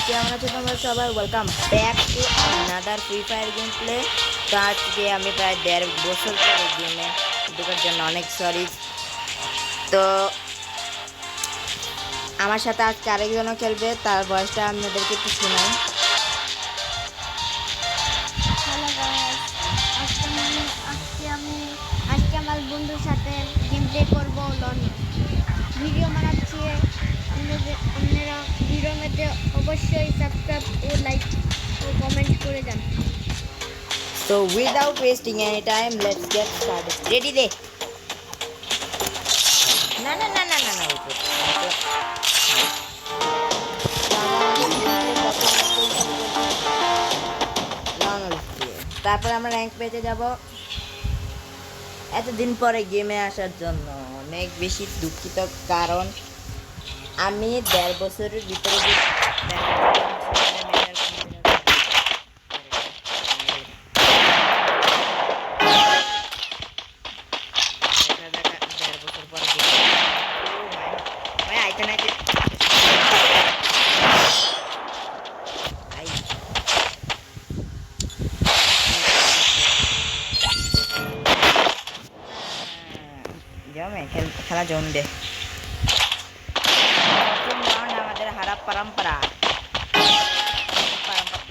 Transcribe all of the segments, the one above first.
কেমন আছো তোমরা সবাই? Welcome back to another free fire game play. তো আজকে আমি প্রায় 1.5 বছর পরে গেমে ঢোকার জন্য অনেক সরি। তো আমার সাথে আজকে আরেকজনও খেলবে, তার বয়সটা আপনাদেরকে একটু শোনাই। হ্যালো গাইস, আজকে আমার বন্ধুর সাথে গেম প্লে করবো লন ভিডিও বানাচ্ছি। আপনারা ভিডিওর মধ্যে অবশ্যই সাবস্ক্রাইব ও লাইক ও কমেন্ট করে যান। So without wasting any time, let's get started. Ready দে। না না না না না না ওই তো। তারপর আমরা র্যাঙ্ক পেতে যাব। এতদিন পরে গেমে আসার জন্য অনেক বেশি দুঃখিত, কারণ আমি 1.5 বছরের ভিতরে যে খেলা জম দে। আমাদের হারাপ পরম্পরা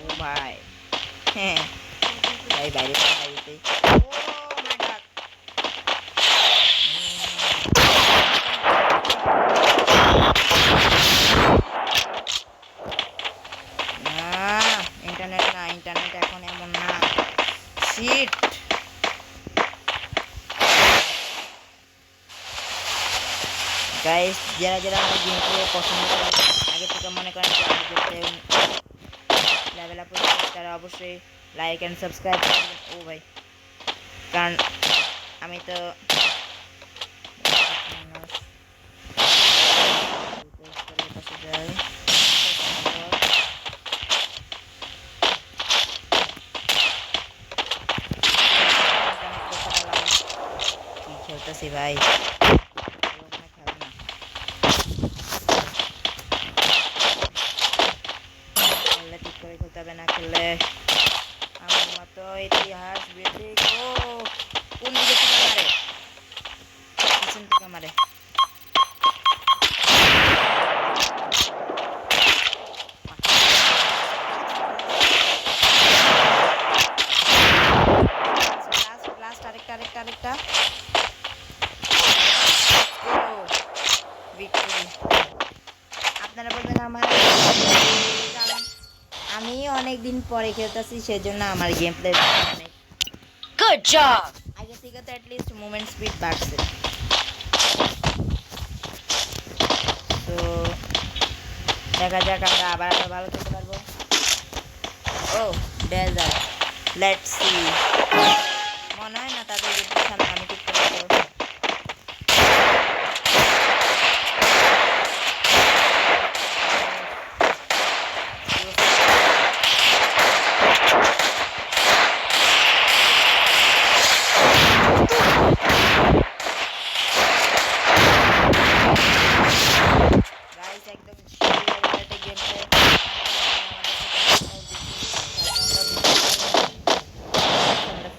ও ভাই। হ্যাঁ ভাই বাইরে বাইরে। ইন্টারনেট না, ইন্টারনেট এখন এমন না। শিট। গাইস, যারা যারা আমার গেম প্লে পছন্দ করেন, আগে থেকে মনে করেন যে আমি লেভেল আপ করতে, তারা অবশ্যই লাইক অ্যান্ড সাবস্ক্রাইব করবেন। ও ভাই, কারণ আমি তো খেলতেছি ভাই। ঠিক করে খেলতে হবে, না খেললে আমার মতো ইতিহাস বেঁধে গো। কোন দিকে থেকে মারে? পিছন থেকে মারে। আরেকটা আরেকটা আরেকটা ভিক্টরি। আপনারা বলবেন আমার, আমি অনেকদিন পরে খেলতেছি, সেজন্য আমার গেম প্লে অনেক গুড জব। আগে থেকে তো অ্যাটলিস্ট মুভমেন্ট স্পিড বাড়ছে। তো দেখা যাক আমরা আবার ভালো খেলতে পারবো। ও ডেজার্ট, লেটস সি। মনে হয় না তাদের সামনে আমি ঠিক করে দেবো।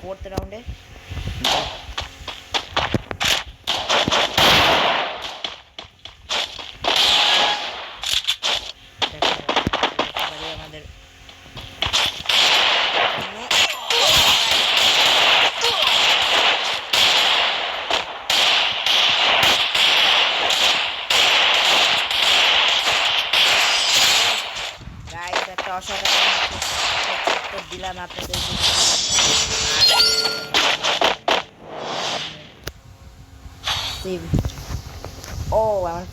फोर्थ राउंड है। দিলাম আপনাদের ও আমার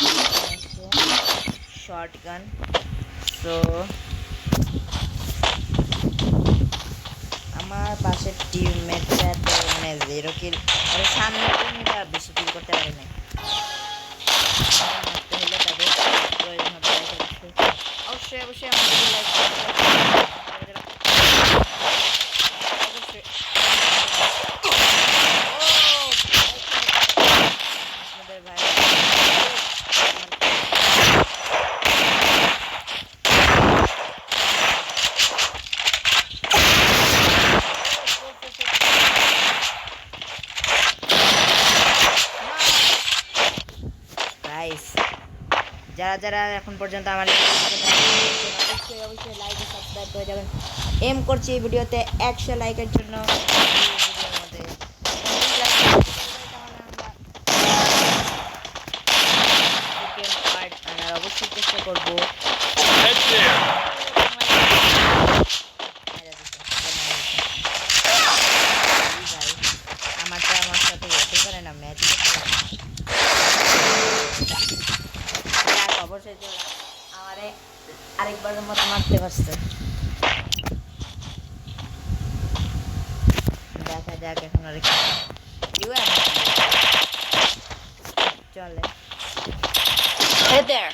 শর্ট গান। সো আমার পাশের টিমমেটরা তো মানে 0 কিল, ওর সামনে টিমটা বেশি কিল করতে পারে না। মারতে হলে তাদের প্রয়োজন হবে। অবশ্যই অবশ্যই আমাদের লাইক যারা এখন পর্যন্ত আমার অবশ্যই অবশ্যই লাইক ও সাবস্ক্রাইব করে যাবেন। এম করছি এই ভিডিওতে 100 লাইকের জন্য। এই ভিডিওর মধ্যে তাহলে আমরা সেকেন্ড পার্ট আনার অবশ্যই চেষ্টা করবো। আমারটা আমার সাথে হতে পারে না, ম্যাচ অবশ্যই আমারে আরেকবারের মতো মারতে পারছে। দেখা যাক এখন আর চলে। Hey there.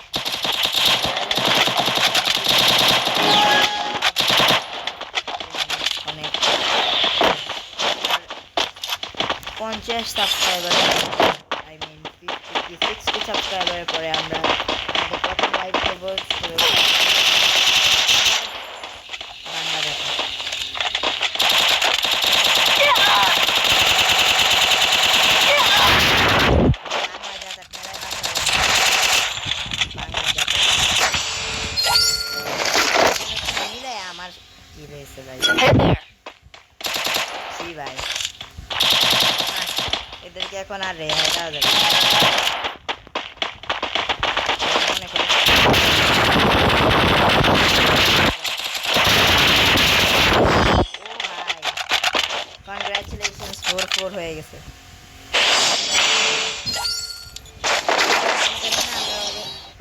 অনেক 50 সাবস্ক্রাইবার, আই মিন 60 সাবস্ক্রাইবারের পরে আমরা আমাদের প্রথম লাইভ করবো বাংলা জাতি। আমার কি রয়েছে ভাই, Hey there. জি ভাই, এদেরকে এখন আর রেহাই দেওয়া যাবে না। মনে করি কনগ্রাচুলেশনস, 4-4 হয়ে গেছে।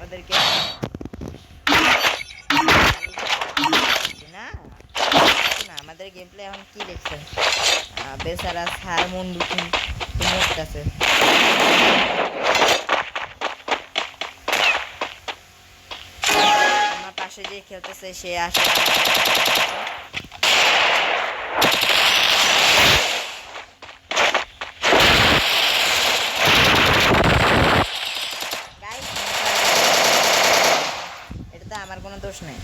ওদেরকে না না আমাদের গেম প্লে এখন কি দেখছেন, বেচারা সার মুন্ডু আছে। আমার পাশে যে খেলতেছে সে আসে এটা তো আমার কোনো দোষ নেই,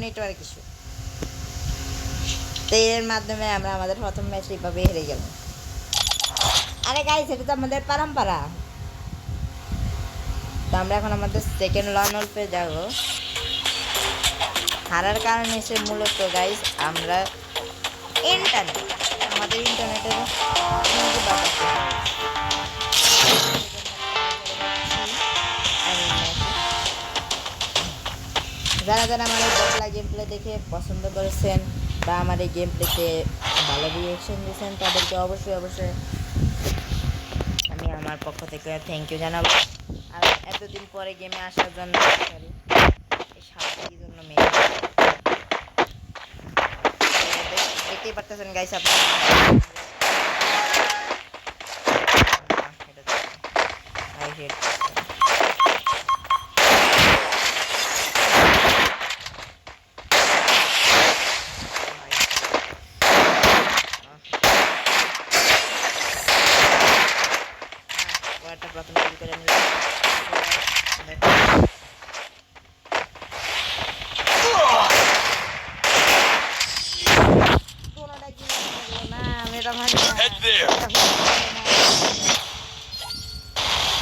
নেটওয়ার্ক ইস্যু। তো এর মাধ্যমে আমরা আমাদের প্রথম ম্যাচ এইভাবে হেরে গেলাম। আরে গাইস, এটা তো আমাদের পরম্পরা। তো আমরা এখন আমাদের সেকেন্ড লন অল্পে যাব। হারার কারণ এসে মূলত গাইস আমরা আমাদের ইন্টারনেটের যারা যারা আমার এই বকলা গেম প্লে দেখে পছন্দ করেছেন বা আমার এই গেম প্লেতে ভালো রিয়েকশন দিয়েছেন তাদেরকে অবশ্যই অবশ্যই আমি আমার পক্ষ থেকে থ্যাংক ইউ জানাবো। আর এতদিন পরে গেমে আসার জন্য এই সাহায্যের জন্য মেয়ে দেখতেই পারতেছেন গাইস আপনারা। আই হেড প্রথম কিল করে নিলাম।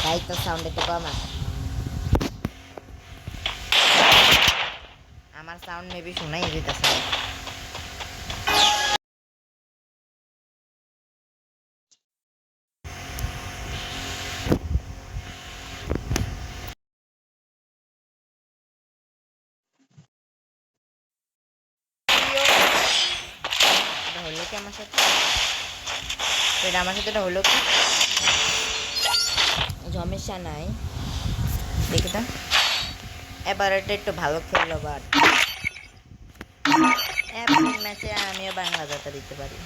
তাই তো সাউন্ড একটু কম আছে, আমার সাউন্ড মেবি শোনাই যেতেছে। হলো কি আমার সাথে, এটা আমার সাথে এটা হলো কি, সমস্যা নাই। দেখি তো এবার এটা একটু ভালো খেললো, বাট ম্যাচে আমিও বাংলা যাত্রা দিতে পারি।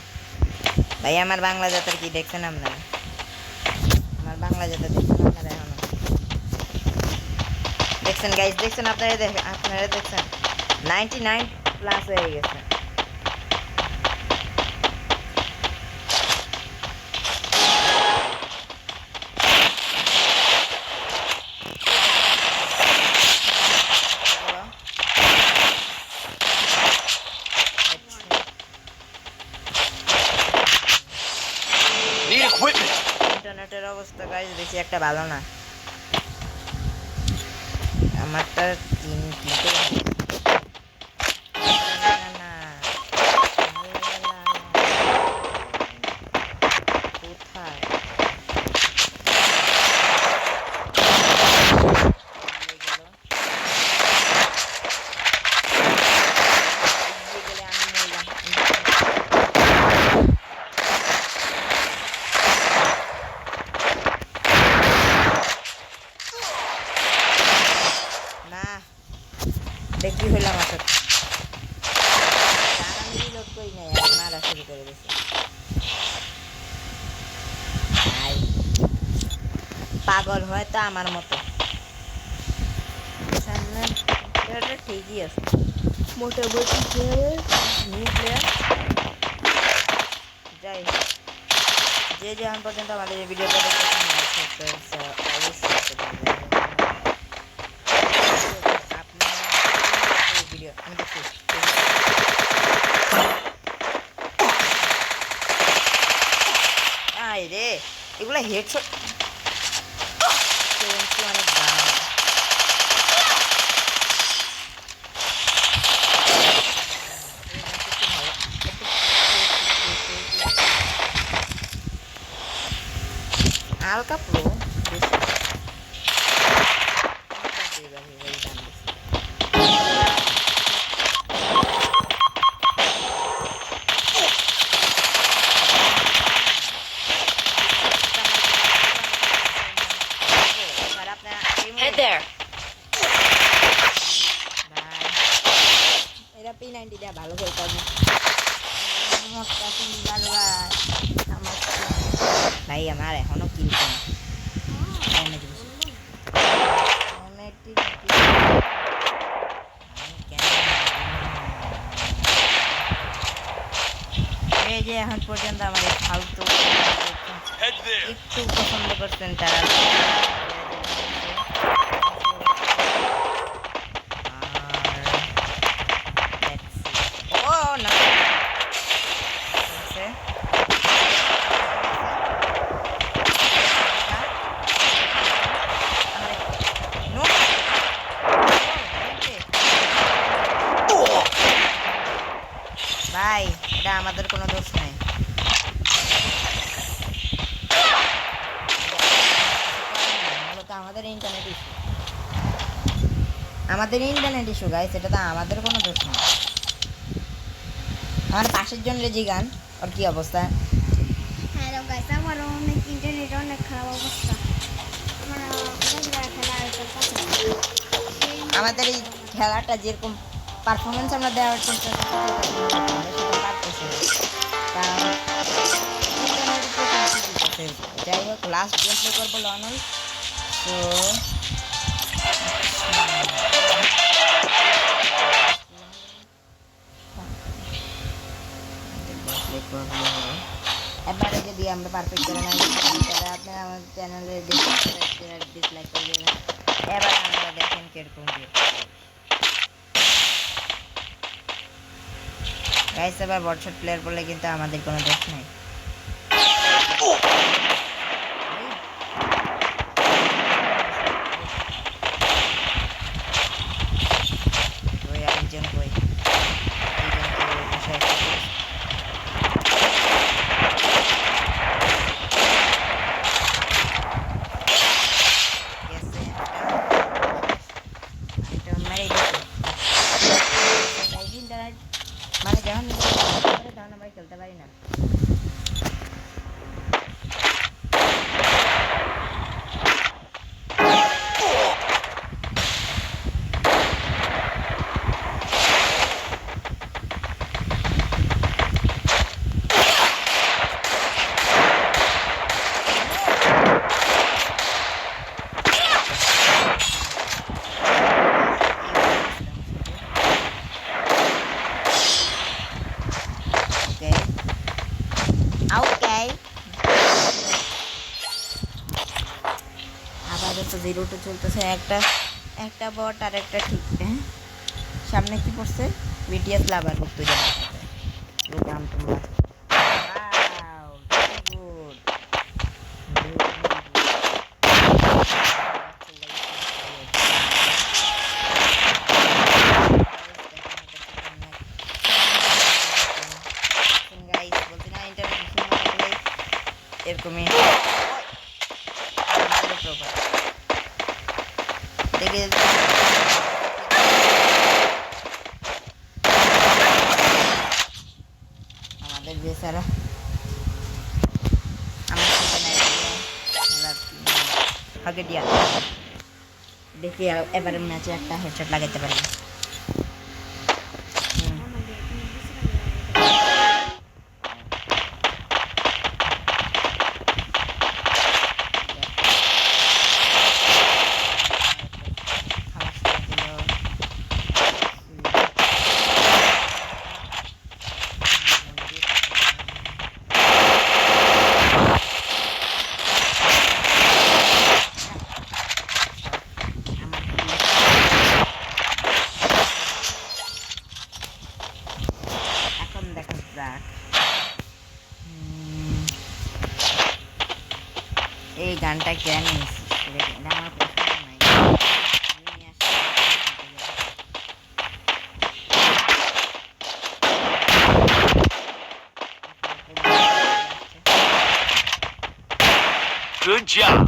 ভাই আমার বাংলা যাত্রা কি দেখছেন আপনারা? আমার বাংলা যাত্রা দেখছেন আপনারা? এখনো দেখছেন গাইস? দেখছেন আপনারা? আপনারা দেখছেন 99+ হয়ে গেছে। ইন্টারনেটের অবস্থা গাইস বেশি একটা ভালো না। আমারটা কিনতে হবে। না, না, না। কোথায়? এগিয়ে গেল। এগিয়ে গেলে আমি মরলাম। না, দেখি হইলাম আসলে। আর আমি রিলোড করি নাই, আমি মারা শুরু করে দিয়েছি। ভাই, পাগল হয়তো আমার মতো। সামনে প্লেয়ারটা ঠিকই আছে, মোটামুটি নিউ প্লেয়ার। যাই হোক, যে এখন পর্যন্ত আমাদের এই ভিডিওটা দেখেছেন, অবশ্যই আপনারা এই ভিডিও আমি দেখছি। আয় রে, এগুলা হেডশট অনেক দাম। হালকা প্রো বেশি Head there. এরা P90 দেয়া ভালো খেলতে হবে। ভাই আমার এখনো কিল কম। এই যে এখন পর্যন্ত আমাদের ফালতু একটু পছন্দ করছেন তারা। ও না, ভাই এটা আমাদের কোনো দোষ নাই। মূলত আমাদের ইন্টারনেট ইস্যু, গাইস, এটা তো আমাদের কোনো দোষ নেই। আমার পাশের জন রেজি গান, ওর কি অবস্থা? হ্যালো গাইস, আমার অনেক ইন্টারনেট অনেক খারাপ অবস্থা। আমাদের এই খেলাটা যেরকম পারফরমেন্স আমরা দেওয়ার চেষ্টা করছি সেটা পারতেছি না। কারণ যাই হোক, লাস্ট গেম প্লে করবো লনল। তো এবারে যদি আমরা পারফেক্ট করে না তাহলে আপনারা আমার চ্যানেলে ডিসলাইক করে দেবেন। এবার আমরা দেখেন কিরকম গাইস। এবার বটশট প্লেয়ার বলে কিন্তু আমাদের কোনো দোষ নাই। আরেকজন কই? মানে যখন তখন আমরা খেলতে পারি না। আপাতত 0-2 চলতেছে। একটা বট আর একটা ঠিক। সামনে কি পড়ছে? বিটিএস লাভার বুক তুই জানা দাম তোমরা। গুড। इसको मैं देखिए আমাদের যে সারা আগে দিয়া দেখি এবারে ম্যাচে একটা হেডশট লাগাতে পারি এখন দেখা যাক এই গানটা কেন এটা আমার পছন্দ নাই Good job.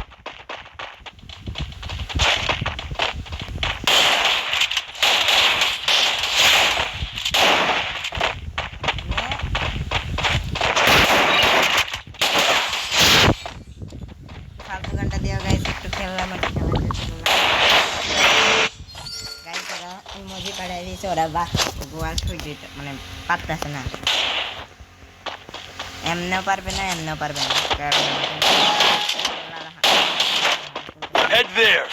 ফালতু গানটা দিও গাইস একটু খেললাম আর খেলা গাইস ওরা ইমোজি পাঠাই দিয়েছে ওরা বাস গোয়াল হয়ে মানে পারতেছে না এমনিও পারবে না এমনিও পারবে না কারণ Head there.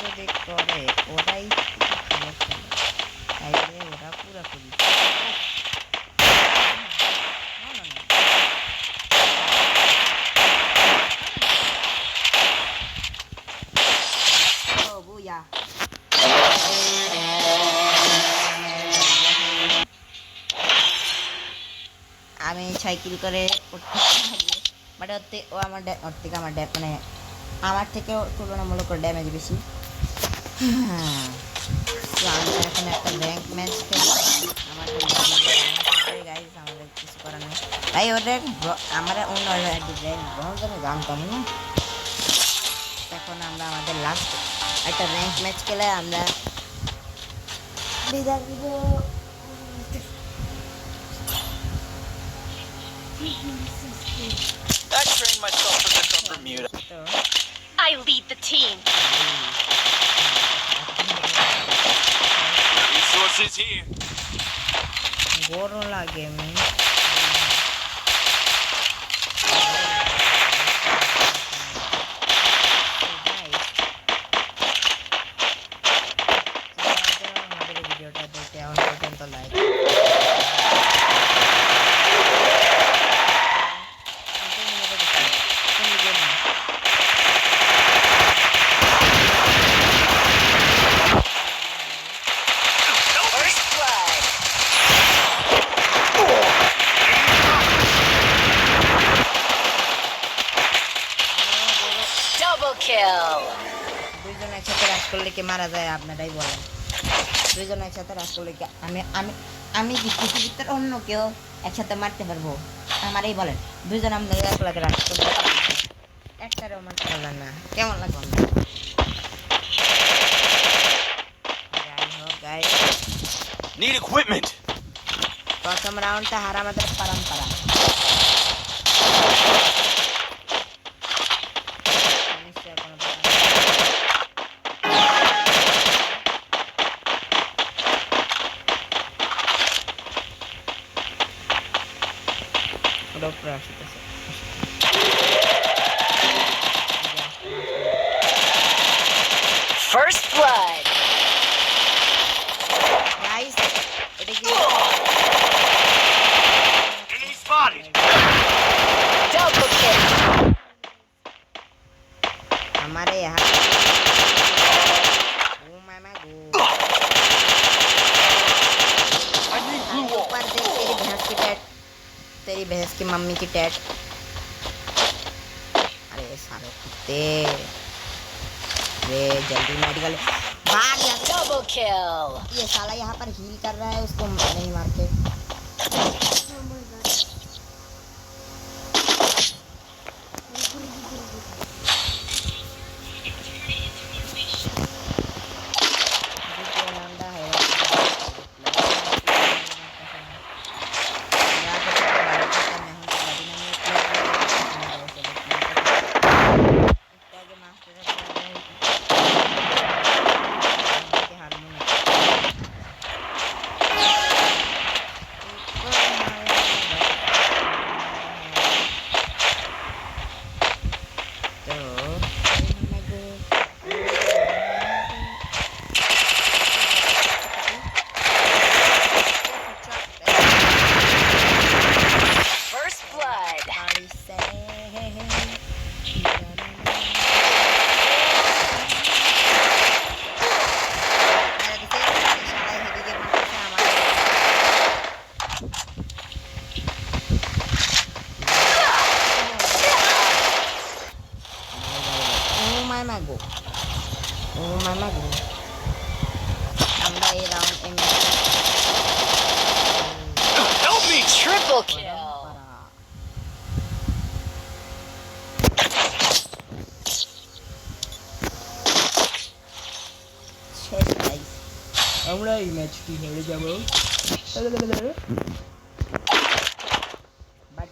যদি করে ওরাই তাইলে ওরা পুরোপুরি বুয়া আমি সাইকেল করে বাট ও আমার ওর থেকে আমার মানে আমার থেকেও তুলনামূলক ড্যামেজ বেশি তো আমি এখন একটা র্যাঙ্ক ম্যাচ খেলি আমার গাইজ আমাদের কিছু করার নেই তাই ওদের আমরা অন্য আমি জানতাম না এখন আমরা আমাদের লাস্ট একটা র্যাঙ্ক ম্যাচ খেলে আমরা বিদায় দিব I trained myself for this on Bermuda. তো I lead the team. Resources here. বড় লাগে আমি আমাদের ভিডিওটা দেখতে এখন পর্যন্ত like First blood. Double kill. দুইজন একসাথে রাজ করলে কি মারা যায় আপনারাই বলেন দুইজন একসাথে রাজ করলে কি আমি আমি আমি কি পৃথিবীর অন্য কেউ একসাথে মারতে পারবো আমারই বলেন দুইজন আমরা একলা রাজ করলে একটারও মারতে পারলাম না কেমন লাগলো যাই হোক গাইস Need equipment. প্রথম রাউন্ডটা হারা আমাদের পরম্পরা নিশ্চয় কোনো ব্যাপার না। ওটা উপরে আসতেছে First blood. গাইস এটা কি Enemy spotted. Double kill. हमारे यहाँ ओ मामा गो I need blue wall. ऊपर देख तेरी भैंस की टैट तेरी भैंस की मम्मी की टैट अरे सारे कुत्ते वे जल्दी मेडिकल भाग यहाँ से। Double kill. ये साला यहाँ पर हील कर रहा है उसको नहीं मार के ও মামা গো আমরা এই রাউন্ড এমনি Help me! Triple kill. শেষ গাইস আমরা এই ম্যাচটি হেরে যাব বাট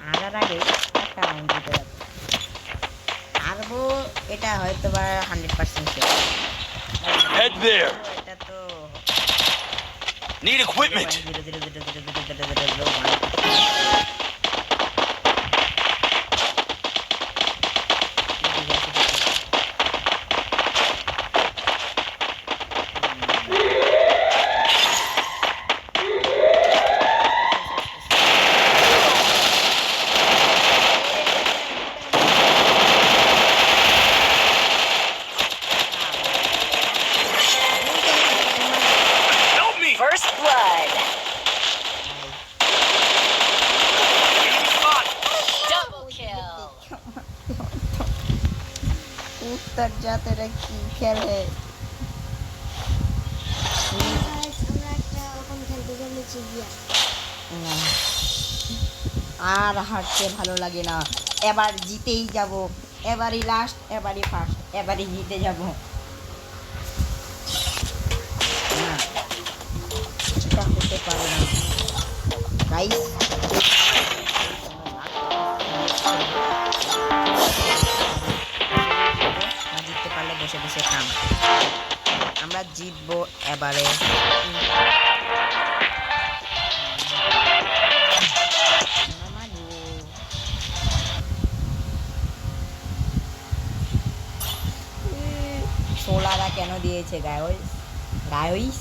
হারার আগে একটা রাউন্ড জিতে যাবো হারবো এটা হয়তো বা 100% শিওর Head there. এটা তো Need equipment. 0.00001 Help me! First blood. Enemy spotted. Double kill. উত্তর জাতেরা কি খেলে Guys, আমরা একটা ওখানে খেলতে চলেছি গিয়া আর হারতে ভালো লাগে না এবার জিতেই যাব এবারই লাস্ট এবারই ফার্স্ট এবারই জিতে যাব না এটা হতে পারে না গাইস জিততে পারলে বসে বসে কাম আমরা জিতবো এবারে সোলারা কেন দিয়েছে গায়স গায়স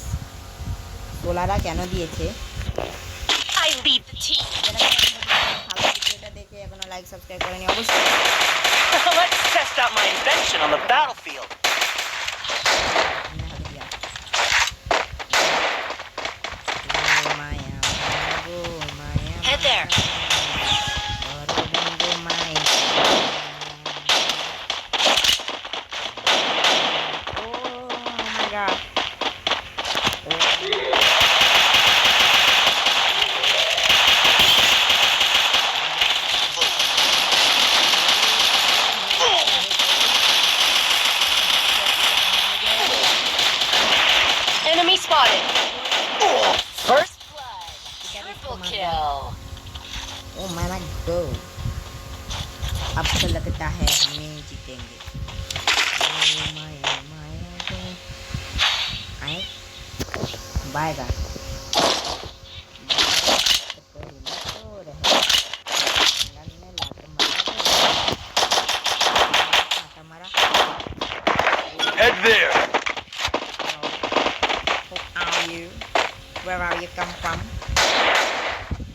সোলারা কেন দিয়েছে I lead the team. ভালো ভিডিওটা দেখে এখনো লাইক সাবস্ক্রাইব করেনি অবশ্যই Let's test out my invention on the battlefield. Head there. Enemy spotted. First blood. Triple kill. Oh my god. अब तो लगता है हमें जीतेंगे Oh my god. आए बाएगा Head there. Who are you? Where are you come from?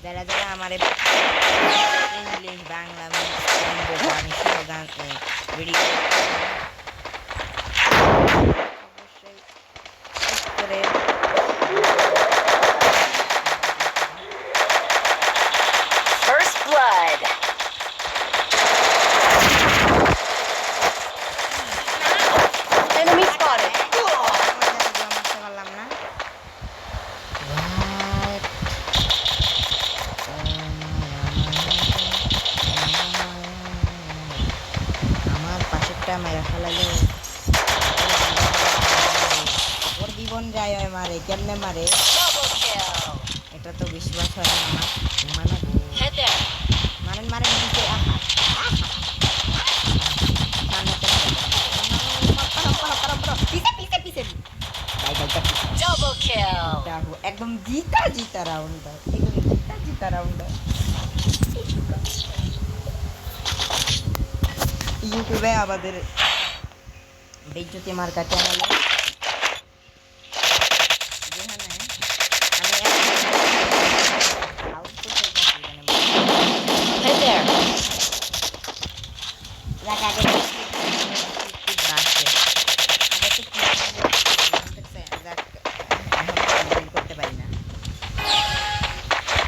जरा जरा हमारे इंग्लिश बांग्ला में गाने slogan video First blood. Enemy spotted. আমার পাশেরটা মেরা ফেলালে ওর জীবন যায় হয় মারে কেমনে মারে Double kill. এটা তো বিশ্বাস হয় না আমার মানে Head there. মারেন মারেন নিচে আহা সামনে পিছে পিছে পিছে ভাই ভাইটা Double kill. একদম জিতা জিতা রাউন্ডটা একদম জিতা জিতা রাউন্ডটা ইউটিউবে আমাদের বেজ্জতি মার্কা চ্যানেলে যেখানে আমি আউটপুট Head there. রাখ আগে করতে পারি না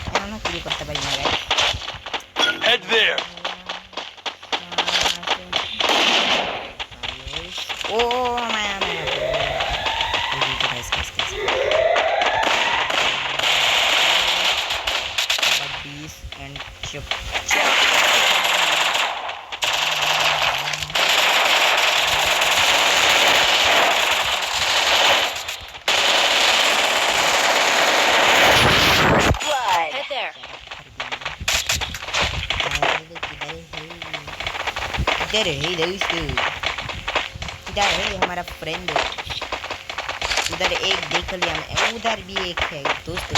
এখনো চুরি করতে পারি না guys Head there. Oh man. Guys. Buddies and chip. Blood. Head there. इधर है दोस्त, इधर है हमारा फ्रेंड। उधर एक देख लिया मैं, उधर भी एक है दोस्त।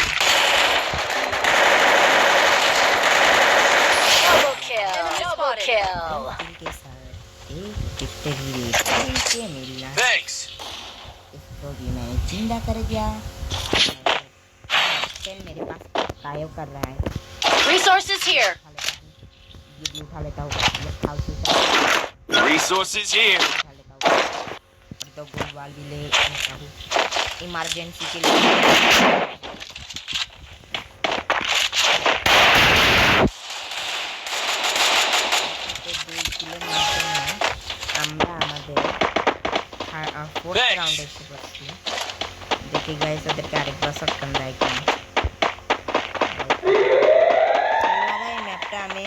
Double kill. Double kill. के साथ एक विक्ट्री से मिलना, Thanks. इसको भी मैंने जिंदा कर दिया। चल मेरे पास कायो कर रहा है, Resources here. ये भी उठा लेता हूँ, ये फालतू का Resources here. उठा लेता हूँ, और तो गोलवाल भी ले लेता हूँ इमरजेंसी के लिए। আমরা আমাদের ফোর্থ Thanks. রাউন্ডে এসে পড়ছি। দেখি গাইস ওদেরকে আরেকবার শটগান দেয় কিনা। এই ম্যাপটা আমি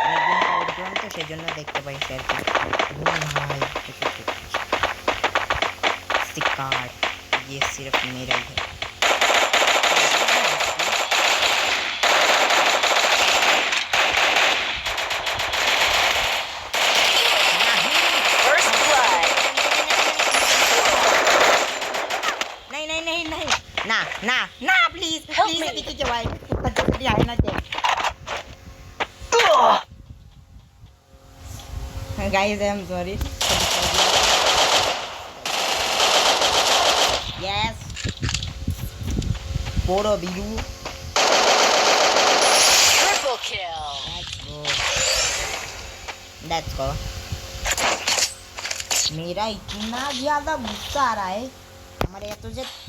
অনেকদিন পর দেখলাম তো সেজন্য দেখতে পাইছি আর কি। ও ভাই सिक्कार्ड, ये सिर्फ मेरा ही है। First blood. नहीं ना प्लीज Help प्लीज me. देखिए क्या भाई कच्ची आए ना चे guys I am sorry. Yes फोड़ो बिलू, Triple kill. Let's go. मेरा इतना ज्यादा गुस्सा आ रहा है, हमारे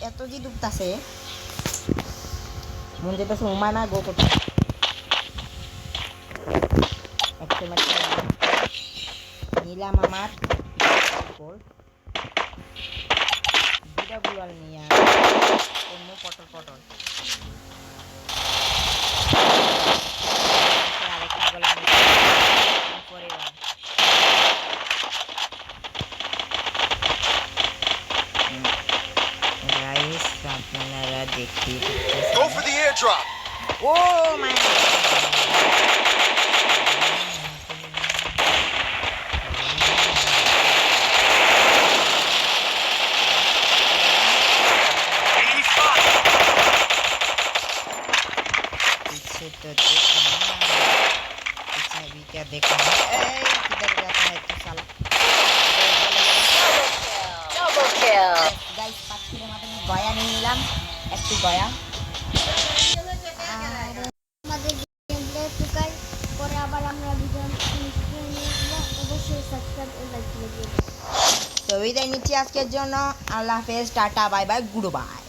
এত জি দুপতাছে মন যেতেছে উমায় না গো করতে। একটা ম্যাচ নিলাম আমার গোল দুটা গোল নিয়ে অন্য পটল আরেকটা গোল পরে গাইস আপনারা দেখতে Go for the airdrop. ও মাই पीछे तो देखो ना, पीछे भी क्या देखो ना। किधर जाता है तू साला। Double kill. গাইস পাঁচটির মতো গয়া নিয়ে নিলাম, একটু গয়া। আমাদের গেম প্লে টুকার পরে আবার আমরা ভিডিও নিয়ে অবশ্যই সাবস্ক্রাইব ও লাইক করে দিও। তো বিদায় নিচ্ছি আজকের জন্য। আল্লাহ হাফেজ, tata, bye bye, good bye.